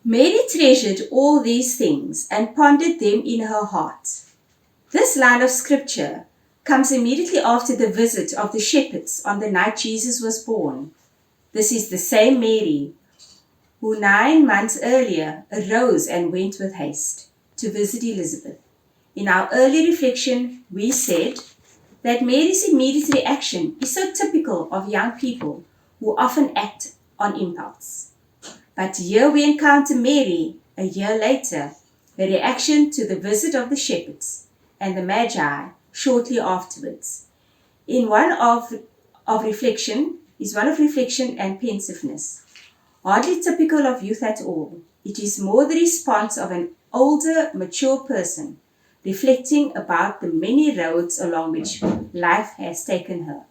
Mary treasured all these things and pondered them in her heart. This line of scripture comes immediately after the visit of the shepherds on the night Jesus was born. This is the same Mary who 9 months earlier arose and went with haste to visit Elizabeth. In our early reflection, we said that Mary's immediate reaction is so typical of young people who often act on impulse. But here we encounter Mary, a year later, her reaction to the visit of the shepherds and the Magi shortly afterwards. In one of reflection and pensiveness. Hardly typical of youth at all, it is more the response of an older, mature person, reflecting about the many roads along which life has taken her.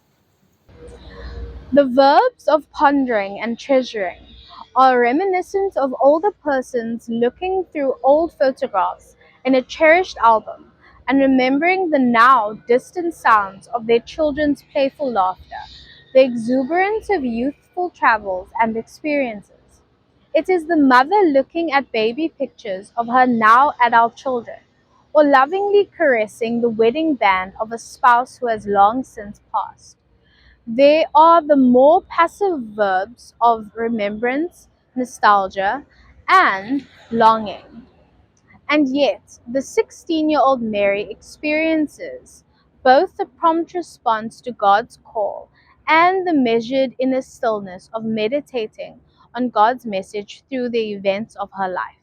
The verbs of pondering and treasuring are reminiscent of older persons looking through old photographs in a cherished album and remembering the now distant sounds of their children's playful laughter, the exuberance of youthful travels and experiences. It is the mother looking at baby pictures of her now adult children, or lovingly caressing the wedding band of a spouse who has long since passed. They are the more passive verbs of remembrance, nostalgia, and longing. And yet, the 16-year-old Mary experiences both the prompt response to God's call and the measured inner stillness of meditating on God's message through the events of her life.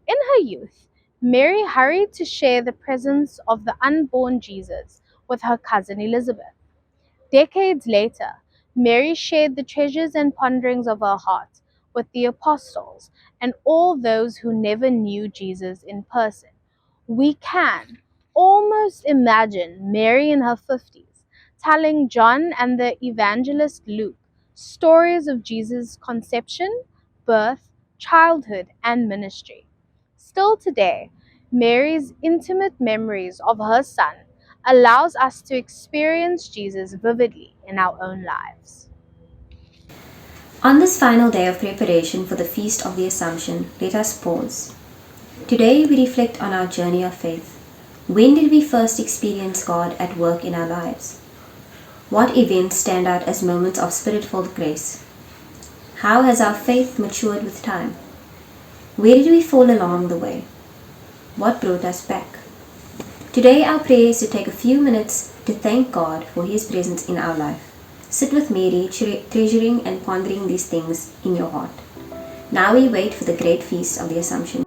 In her youth, Mary hurried to share the presence of the unborn Jesus with her cousin Elizabeth. Decades later, Mary shared the treasures and ponderings of her heart with the apostles and all those who never knew Jesus in person. We can almost imagine Mary in her 50s telling John and the evangelist Luke stories of Jesus' conception, birth, childhood, and ministry. Still today, Mary's intimate memories of her son allows us to experience Jesus vividly in our own lives. On this final day of preparation for the Feast of the Assumption, let us pause. Today we reflect on our journey of faith. When did we first experience God at work in our lives? What events stand out as moments of spirit-filled grace? How has our faith matured with time? Where did we fall along the way? What brought us back? Today our prayer is to take a few minutes to thank God for His presence in our life. Sit with Mary, treasuring and pondering these things in your heart. Now we wait for the great feast of the Assumption.